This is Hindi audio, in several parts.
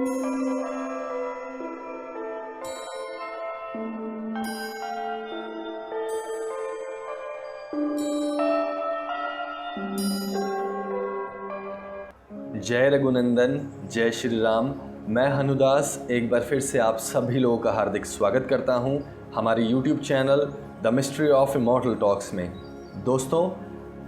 जय रघुनंदन, जय श्री राम। मैं हनुदास एक बार फिर से आप सभी लोगों का हार्दिक स्वागत करता हूं हमारे YouTube channel the mystery of immortal talks में। दोस्तों,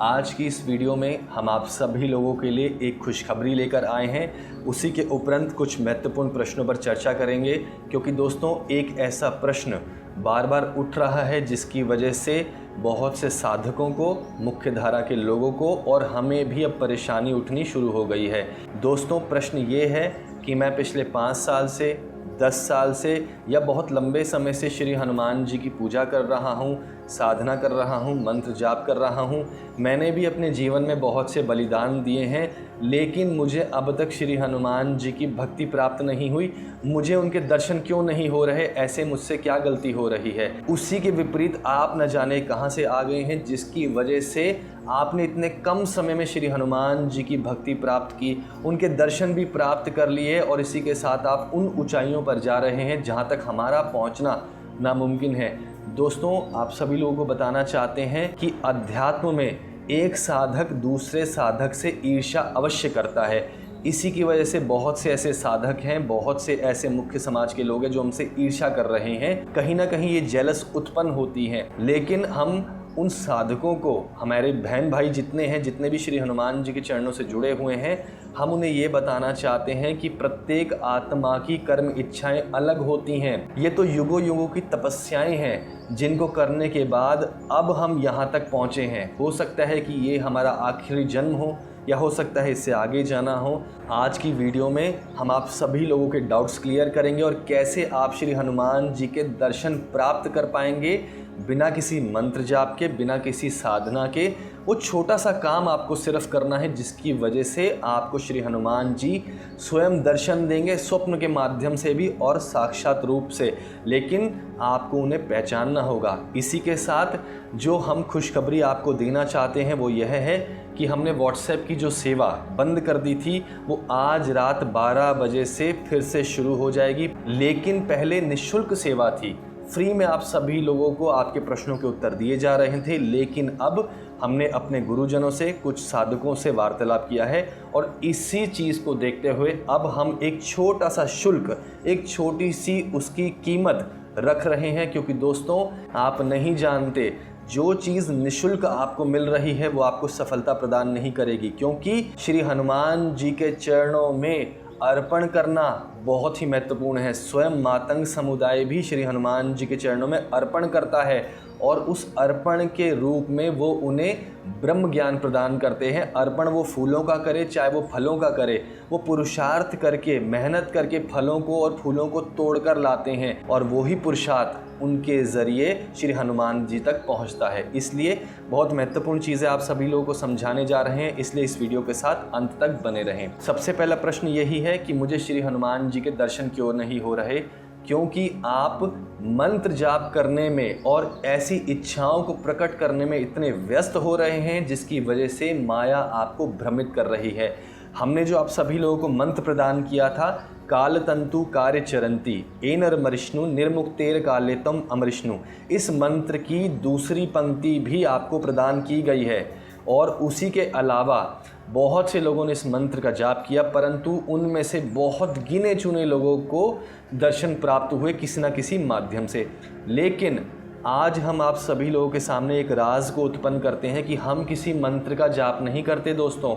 आज की इस वीडियो में हम आप सभी लोगों के लिए एक खुशखबरी लेकर आए हैं। उसी के उपरांत कुछ महत्वपूर्ण प्रश्नों पर चर्चा करेंगे, क्योंकि दोस्तों एक ऐसा प्रश्न बार बार उठ रहा है जिसकी वजह से बहुत से साधकों को, मुख्य धारा के लोगों को और हमें भी अब परेशानी उठनी शुरू हो गई है। दोस्तों, प्रश्न ये है कि मैं पिछले 5 साल से, 10 साल से या बहुत लंबे समय से श्री हनुमान जी की पूजा कर रहा हूँ, साधना कर रहा हूँ, मंत्र जाप कर रहा हूँ। मैंने भी अपने जीवन में बहुत से बलिदान दिए हैं, लेकिन मुझे अब तक श्री हनुमान जी की भक्ति प्राप्त नहीं हुई। मुझे उनके दर्शन क्यों नहीं हो रहे? ऐसे मुझसे क्या गलती हो रही है? उसी के विपरीत आप न जाने कहाँ से आ गए हैं, जिसकी वजह से आपने इतने कम समय में श्री हनुमान जी की भक्ति प्राप्त की, उनके दर्शन भी प्राप्त कर लिए और इसी के साथ आप उन ऊंचाइयों पर जा रहे हैं जहाँ तक हमारा पहुँचना नामुमकिन है। दोस्तों, आप सभी लोगों को बताना चाहते हैं कि अध्यात्म में एक साधक दूसरे साधक से ईर्ष्या अवश्य करता है। इसी की वजह से बहुत से ऐसे साधक हैं, बहुत से ऐसे मुख्य समाज के लोग हैं जो हमसे ईर्ष्या कर रहे हैं। कहीं ना कहीं ये जेलस उत्पन्न होती है, लेकिन हम उन साधकों को, हमारे बहन भाई जितने हैं, जितने भी श्री हनुमान जी के चरणों से जुड़े हुए हैं, हम उन्हें ये बताना चाहते हैं कि प्रत्येक आत्मा की कर्म इच्छाएं अलग होती हैं। ये तो युगों युगों की तपस्याएं हैं जिनको करने के बाद अब हम यहाँ तक पहुँचे हैं। हो सकता है कि ये हमारा आखिरी जन्म हो या हो सकता है इससे आगे जाना हो। आज की वीडियो में हम आप सभी लोगों के डाउट्स क्लियर करेंगे और कैसे आप श्री हनुमान जी के दर्शन प्राप्त कर पाएंगे बिना किसी मंत्र जाप के, बिना किसी साधना के। वो छोटा सा काम आपको सिर्फ करना है, जिसकी वजह से आपको श्री हनुमान जी स्वयं दर्शन देंगे, स्वप्न के माध्यम से भी और साक्षात रूप से, लेकिन आपको उन्हें पहचानना होगा। इसी के साथ जो हम खुशखबरी आपको देना चाहते हैं वो यह है कि हमने व्हाट्सएप की जो सेवा बंद कर दी थी वो आज रात 12 बजे से फिर से शुरू हो जाएगी। लेकिन पहले निःशुल्क सेवा थी, फ्री में आप सभी लोगों को आपके प्रश्नों के उत्तर दिए जा रहे थे, लेकिन अब हमने अपने गुरुजनों से, कुछ साधकों से वार्तालाप किया है और इसी चीज़ को देखते हुए अब हम एक छोटा सा शुल्क, एक छोटी सी उसकी कीमत रख रहे हैं। क्योंकि दोस्तों, आप नहीं जानते, जो चीज़ निःशुल्क आपको मिल रही है वो आपको सफलता प्रदान नहीं करेगी, क्योंकि श्री हनुमान जी के चरणों में अर्पण करना बहुत ही महत्वपूर्ण है। स्वयं मातंग समुदाय भी श्री हनुमान जी के चरणों में अर्पण करता है और उस अर्पण के रूप में वो उन्हें ब्रह्म ज्ञान प्रदान करते हैं। अर्पण वो फूलों का करे चाहे वो फलों का करे, वो पुरुषार्थ करके, मेहनत करके फलों को और फूलों को तोड़कर लाते हैं और वही पुरुषार्थ उनके ज़रिए श्री हनुमान जी तक पहुंचता है। इसलिए बहुत महत्वपूर्ण चीज़ें आप सभी लोगों को समझाने जा रहे हैं, इसलिए इस वीडियो के साथ अंत तक बने रहें। सबसे पहला प्रश्न यही है कि मुझे श्री हनुमान जी के दर्शन क्यों नहीं हो रहे? क्योंकि आप मंत्र जाप करने में और ऐसी इच्छाओं को प्रकट करने में इतने व्यस्त हो रहे हैं, जिसकी वजह से माया आपको भ्रमित कर रही है। हमने जो आप सभी लोगों को मंत्र प्रदान किया था, काल तंतु कार्य चरंती एनर मरिष्णु निर्मुक्तेर काले तम अमरिष्णु, इस मंत्र की दूसरी पंक्ति भी आपको प्रदान की गई है और उसी के अलावा बहुत से लोगों ने इस मंत्र का जाप किया, परंतु उनमें से बहुत गिने चुने लोगों को दर्शन प्राप्त हुए किसी न किसी माध्यम से। लेकिन आज हम आप सभी लोगों के सामने एक राज को उत्पन्न करते हैं कि हम किसी मंत्र का जाप नहीं करते दोस्तों,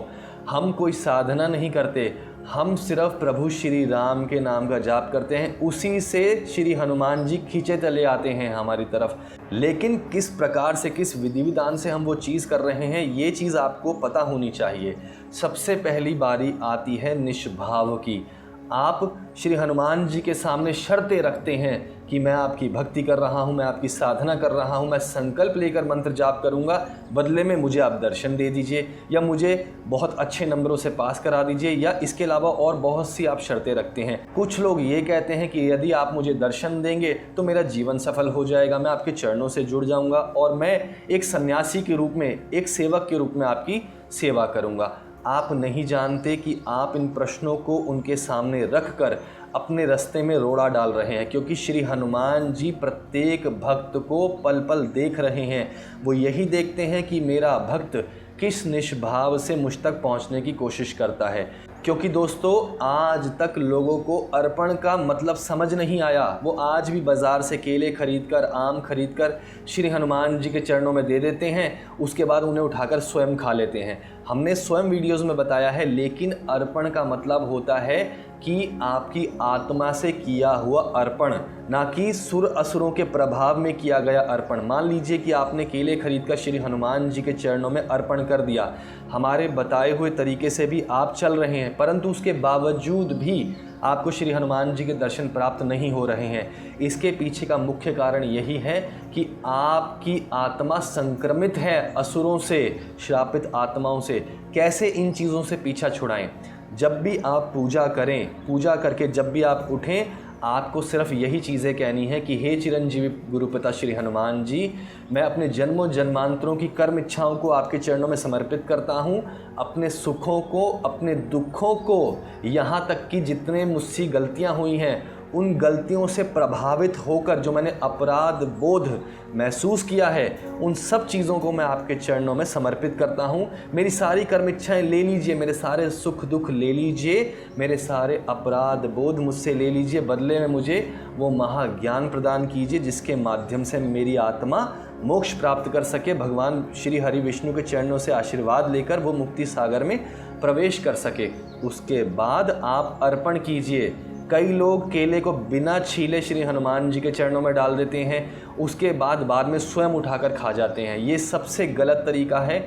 हम कोई साधना नहीं करते, हम सिर्फ प्रभु श्री राम के नाम का जाप करते हैं। उसी से श्री हनुमान जी खींचे चले आते हैं हमारी तरफ। लेकिन किस प्रकार से, किस विधि विधान से हम वो चीज़ कर रहे हैं, ये चीज़ आपको पता होनी चाहिए। सबसे पहली बारी आती है निष्भाव की। आप श्री हनुमान जी के सामने शर्तें रखते हैं कि मैं आपकी भक्ति कर रहा हूँ, मैं आपकी साधना कर रहा हूँ, मैं संकल्प लेकर मंत्र जाप करूँगा, बदले में मुझे आप दर्शन दे दीजिए या मुझे बहुत अच्छे नंबरों से पास करा दीजिए, या इसके अलावा और बहुत सी आप शर्तें रखते हैं। कुछ लोग ये कहते हैं कि यदि आप मुझे दर्शन देंगे तो मेरा जीवन सफल हो जाएगा, मैं आपके चरणों से जुड़ जाऊँगा और मैं एक सन्यासी के रूप में, एक सेवक के रूप में आपकी सेवा करूँगा। आप नहीं जानते कि आप इन प्रश्नों को उनके सामने रख कर अपने रास्ते में रोड़ा डाल रहे हैं, क्योंकि श्री हनुमान जी प्रत्येक भक्त को पल पल देख रहे हैं। वो यही देखते हैं कि मेरा भक्त किस निष्भाव से मुझ तक पहुंचने की कोशिश करता है। क्योंकि दोस्तों, आज तक लोगों को अर्पण का मतलब समझ नहीं आया। वो आज भी बाज़ार से केले खरीदकर, आम खरीदकर श्री हनुमान जी के चरणों में दे देते हैं, उसके बाद उन्हें उठाकर स्वयं खा लेते हैं। हमने स्वयं वीडियोज़ में बताया है, लेकिन अर्पण का मतलब होता है कि आपकी आत्मा से किया हुआ अर्पण, ना कि सुर असुरों के प्रभाव में किया गया अर्पण। मान लीजिए कि आपने केले खरीदकर श्री हनुमान जी के चरणों में अर्पण कर दिया, हमारे बताए हुए तरीके से भी आप चल रहे हैं, परंतु उसके बावजूद भी आपको श्री हनुमान जी के दर्शन प्राप्त नहीं हो रहे हैं। इसके पीछे का मुख्य कारण यही है कि आपकी आत्मा संक्रमित है असुरों से, श्रापित आत्माओं से। कैसे इन चीज़ों से पीछा छुड़ाएं? जब भी आप पूजा करें, पूजा करके जब भी आप उठें, आपको सिर्फ यही चीज़ें कहनी है कि हे चिरंजीवी गुरुपिता श्री हनुमान जी, मैं अपने जन्मों जन्मांतरों की कर्म इच्छाओं को आपके चरणों में समर्पित करता हूँ। अपने सुखों को, अपने दुखों को, यहाँ तक कि जितने मुझसे गलतियाँ हुई हैं, उन गलतियों से प्रभावित होकर जो मैंने अपराध बोध महसूस किया है, उन सब चीज़ों को मैं आपके चरणों में समर्पित करता हूँ। मेरी सारी कर्म इच्छाएं ले लीजिए, मेरे सारे सुख दुख ले लीजिए, मेरे सारे अपराध बोध मुझसे ले लीजिए। बदले में मुझे वो महाज्ञान प्रदान कीजिए जिसके माध्यम से मेरी आत्मा मोक्ष प्राप्त कर सके, भगवान श्री हरि विष्णु के चरणों से आशीर्वाद लेकर वो मुक्ति सागर में प्रवेश कर सके। उसके बाद आप अर्पण कीजिए। कई लोग केले को बिना छीले श्री हनुमान जी के चरणों में डाल देते हैं, उसके बाद में स्वयं उठाकर खा जाते हैं। ये सबसे गलत तरीका है।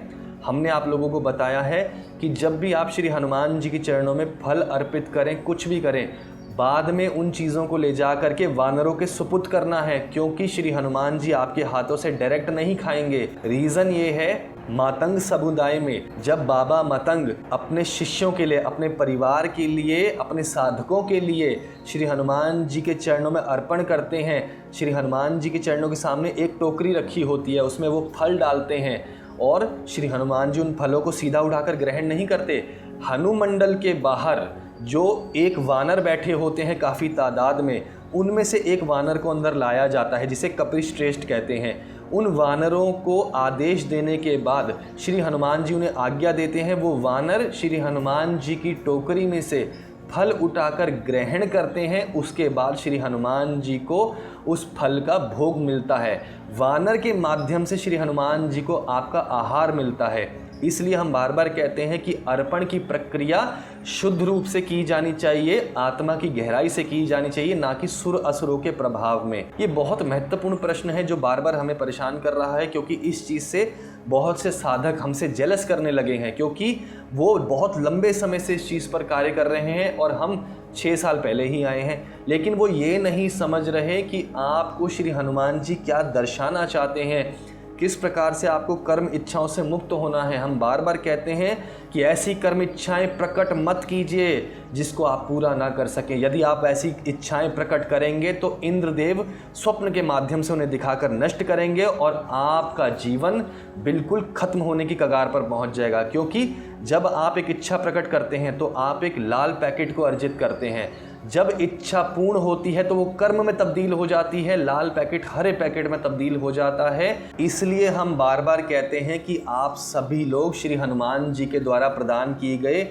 हमने आप लोगों को बताया है कि जब भी आप श्री हनुमान जी के चरणों में फल अर्पित करें, कुछ भी करें, बाद में उन चीज़ों को ले जा करके वानरों के सुपुर्द करना है, क्योंकि श्री हनुमान जी आपके हाथों से डायरेक्ट नहीं खाएंगे। रीज़न ये है, मातंग समुदाय में जब बाबा मतंग अपने शिष्यों के लिए, अपने परिवार के लिए, अपने साधकों के लिए श्री हनुमान जी के चरणों में अर्पण करते हैं, श्री हनुमान जी के चरणों के सामने एक टोकरी रखी होती है, उसमें वो फल डालते हैं और श्री हनुमान जी उन फलों को सीधा उठाकर ग्रहण नहीं करते। हनुमंडल के बाहर जो एक वानर बैठे होते हैं काफ़ी तादाद में, उनमें से एक वानर को अंदर लाया जाता है जिसे कपिश्रेष्ठ कहते हैं। उन वानरों को आदेश देने के बाद श्री हनुमान जी उन्हें आज्ञा देते हैं। वो वानर श्री हनुमान जी की टोकरी में से फल उठाकर ग्रहण करते हैं। उसके बाद श्री हनुमान जी को उस फल का भोग मिलता है। वानर के माध्यम से श्री हनुमान जी को आपका आहार मिलता है। इसलिए हम बार बार कहते हैं कि अर्पण की प्रक्रिया शुद्ध रूप से की जानी चाहिए, आत्मा की गहराई से की जानी चाहिए, ना कि सुर असुरों के प्रभाव में। ये बहुत महत्वपूर्ण प्रश्न है जो बार बार हमें परेशान कर रहा है, क्योंकि इस चीज़ से बहुत से साधक हमसे जेलस करने लगे हैं, क्योंकि वो बहुत लंबे समय से इस चीज़ पर कार्य कर रहे हैं और हम 6 साल पहले ही आए हैं। लेकिन वो ये नहीं समझ रहे कि आपको श्री हनुमान जी क्या दर्शाना चाहते हैं, किस प्रकार से आपको कर्म इच्छाओं से मुक्त होना है। हम बार बार कहते हैं कि ऐसी कर्म इच्छाएं प्रकट मत कीजिए जिसको आप पूरा ना कर सकें। यदि आप ऐसी इच्छाएं प्रकट करेंगे तो इंद्रदेव स्वप्न के माध्यम से उन्हें दिखाकर नष्ट करेंगे और आपका जीवन बिल्कुल खत्म होने की कगार पर पहुंच जाएगा। क्योंकि जब आप एक इच्छा प्रकट करते हैं तो आप एक लाल पैकेट को अर्जित करते हैं। जब इच्छा पूर्ण होती है तो वो कर्म में तब्दील हो जाती है, लाल पैकेट हरे पैकेट में तब्दील हो जाता है। इसलिए हम बार बार कहते हैं कि आप सभी लोग श्री हनुमान जी के द्वारा प्रदान किए गए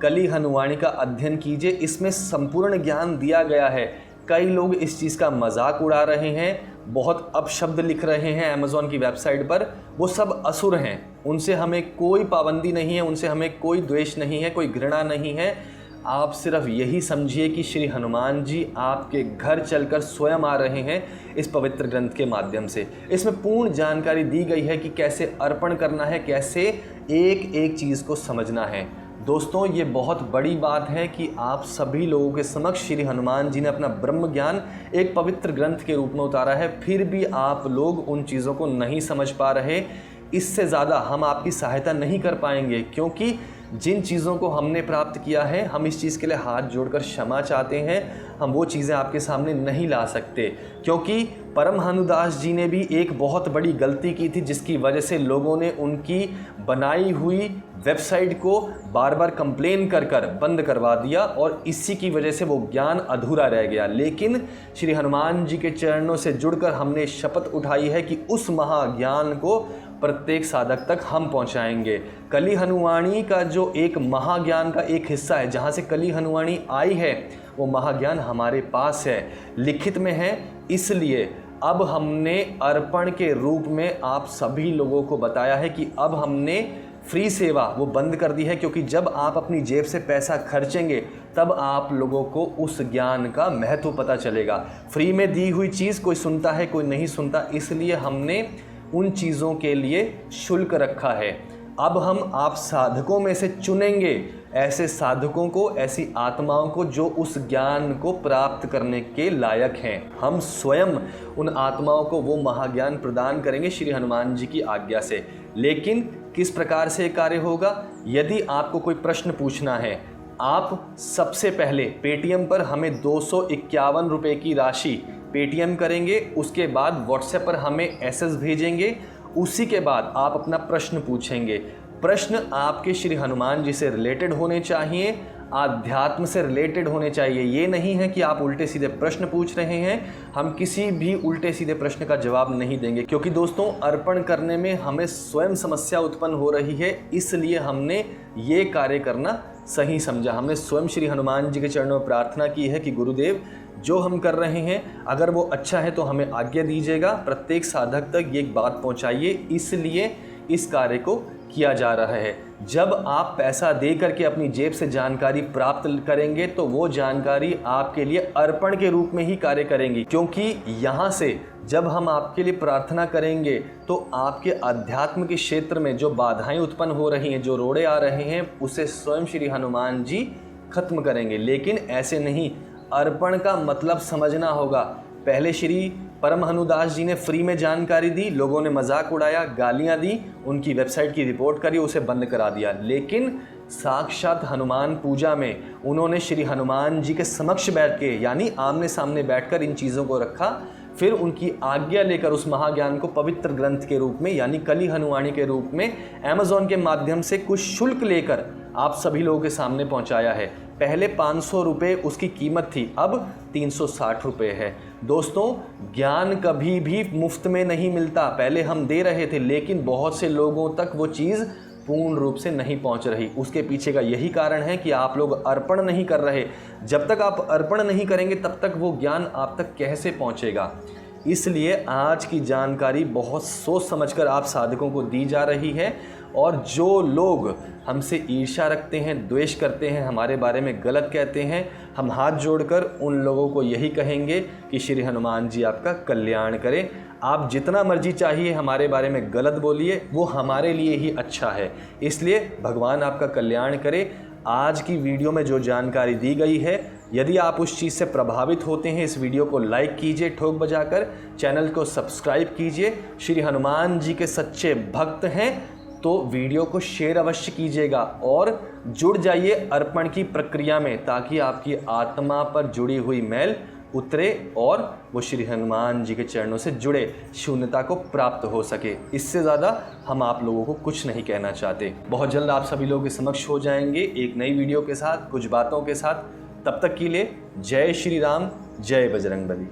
कली हनुवाणी का अध्ययन कीजिए। इसमें संपूर्ण ज्ञान दिया गया है। कई लोग इस चीज़ का मजाक उड़ा रहे हैं, बहुत अपशब्द लिख रहे हैं अमेज़ॉन की वेबसाइट पर। वो सब असुर हैं, उनसे हमें कोई पाबंदी नहीं है, उनसे हमें कोई द्वेष नहीं है, कोई घृणा नहीं है। आप सिर्फ यही समझिए कि श्री हनुमान जी आपके घर चलकर स्वयं आ रहे हैं इस पवित्र ग्रंथ के माध्यम से। इसमें पूर्ण जानकारी दी गई है कि कैसे अर्पण करना है, कैसे एक एक चीज़ को समझना है। दोस्तों, ये बहुत बड़ी बात है कि आप सभी लोगों के समक्ष श्री हनुमान जी ने अपना ब्रह्म ज्ञान एक पवित्र ग्रंथ के रूप में उतारा है, फिर भी आप लोग उन चीज़ों को नहीं समझ पा रहे। इससे ज़्यादा हम आपकी सहायता नहीं कर पाएंगे, क्योंकि जिन चीज़ों को हमने प्राप्त किया है हम इस चीज़ के लिए हाथ जोड़कर क्षमा चाहते हैं। हम वो चीज़ें आपके सामने नहीं ला सकते, क्योंकि परम हनुदास जी ने भी एक बहुत बड़ी गलती की थी, जिसकी वजह से लोगों ने उनकी बनाई हुई वेबसाइट को बार बार कंप्लेन कर कर बंद करवा दिया और इसी की वजह से वो ज्ञान अधूरा रह गया। लेकिन श्री हनुमान जी के चरणों से जुड़कर हमने शपथ उठाई है कि उस महाज्ञान को प्रत्येक साधक तक हम पहुंचाएंगे। कली हनुवाणी का जो एक महाज्ञान का एक हिस्सा है, जहां से कली हनुवाणी आई है, वो महाज्ञान हमारे पास है, लिखित में है। इसलिए अब हमने अर्पण के रूप में आप सभी लोगों को बताया है कि अब हमने फ्री सेवा वो बंद कर दी है, क्योंकि जब आप अपनी जेब से पैसा खर्चेंगे तब आप लोगों को उस ज्ञान का महत्व पता चलेगा। फ्री में दी हुई चीज़ कोई सुनता है, कोई नहीं सुनता, इसलिए हमने उन चीज़ों के लिए शुल्क रखा है। अब हम आप साधकों में से चुनेंगे ऐसे साधकों को, ऐसी आत्माओं को जो उस ज्ञान को प्राप्त करने के लायक हैं। हम स्वयं उन आत्माओं को वो महाज्ञान प्रदान करेंगे श्री हनुमान जी की आज्ञा से। लेकिन किस प्रकार से कार्य होगा? यदि आपको कोई प्रश्न पूछना है, आप सबसे पहले पेटीएम पर हमें 251 रुपये की राशि पेटीएम करेंगे, उसके बाद व्हाट्सएप पर हमें एसएस भेजेंगे, उसी के बाद आप अपना प्रश्न पूछेंगे। प्रश्न आपके श्री हनुमान जी से रिलेटेड होने चाहिए, आध्यात्म से रिलेटेड होने चाहिए। ये नहीं है कि आप उल्टे सीधे प्रश्न पूछ रहे हैं। हम किसी भी उल्टे सीधे प्रश्न का जवाब नहीं देंगे, क्योंकि दोस्तों अर्पण करने में हमें स्वयं समस्या उत्पन्न हो रही है, इसलिए हमने ये कार्य करना सही समझा। हमने स्वयं श्री हनुमान जी के चरणों में प्रार्थना की है कि गुरुदेव जो हम कर रहे हैं अगर वो अच्छा है तो हमें आज्ञा दीजिएगा, प्रत्येक साधक तक ये बात पहुंचाइए। इसलिए इस कार्य को किया जा रहा है। जब आप पैसा दे करके अपनी जेब से जानकारी प्राप्त करेंगे तो वो जानकारी आपके लिए अर्पण के रूप में ही कार्य करेंगी, क्योंकि यहाँ से जब हम आपके लिए प्रार्थना करेंगे तो आपके अध्यात्म के क्षेत्र में जो बाधाएं उत्पन्न हो रही हैं, जो रोड़े आ रहे हैं, उसे स्वयं श्री हनुमान जी खत्म करेंगे। लेकिन ऐसे नहीं, अर्पण का मतलब समझना होगा। पहले श्री परम हनुदास जी ने फ्री में जानकारी दी, लोगों ने मजाक उड़ाया, गालियां दी, उनकी वेबसाइट की रिपोर्ट करी, उसे बंद करा दिया। लेकिन साक्षात हनुमान पूजा में उन्होंने श्री हनुमान जी के समक्ष बैठ के, यानी आमने सामने बैठकर इन चीज़ों को रखा, फिर उनकी आज्ञा लेकर उस महाज्ञान को पवित्र ग्रंथ के रूप में यानी कली हनुवाणी के रूप में अमेज़न के माध्यम से कुछ शुल्क लेकर आप सभी लोगों के सामने पहुंचाया है। पहले 500 रुपये उसकी कीमत थी, अब 360 रुपये है। दोस्तों ज्ञान कभी भी मुफ्त में नहीं मिलता। पहले हम दे रहे थे, लेकिन बहुत से लोगों तक वो चीज़ पूर्ण रूप से नहीं पहुंच रही। उसके पीछे का यही कारण है कि आप लोग अर्पण नहीं कर रहे। जब तक आप अर्पण नहीं करेंगे तब तक वो ज्ञान आप तक कैसे पहुंचेगा। इसलिए आज की जानकारी बहुत सोच समझकर आप साधकों को दी जा रही है, और जो लोग हमसे ईर्ष्या रखते हैं, द्वेष करते हैं, हमारे बारे में गलत कहते हैं, हम हाथ जोड़कर उन लोगों को यही कहेंगे कि श्री हनुमान जी आपका कल्याण करें। आप जितना मर्जी चाहिए हमारे बारे में गलत बोलिए, वो हमारे लिए ही अच्छा है। इसलिए भगवान आपका कल्याण करे। आज की वीडियो में जो जानकारी दी गई है, यदि आप उस चीज़ से प्रभावित होते हैं, इस वीडियो को लाइक कीजिए ठोक बजाकर, चैनल को सब्सक्राइब कीजिए। श्री हनुमान जी के सच्चे भक्त हैं तो वीडियो को शेयर अवश्य कीजिएगा और जुड़ जाइए अर्पण की प्रक्रिया में, ताकि आपकी आत्मा पर जुड़ी हुई मैल उतरे और वो श्री हनुमान जी के चरणों से जुड़े शून्यता को प्राप्त हो सके। इससे ज़्यादा हम आप लोगों को कुछ नहीं कहना चाहते। बहुत जल्द आप सभी लोगों के समक्ष हो जाएंगे एक नई वीडियो के साथ, कुछ बातों के साथ। तब तक के लिए जय श्री राम, जय बजरंगबली।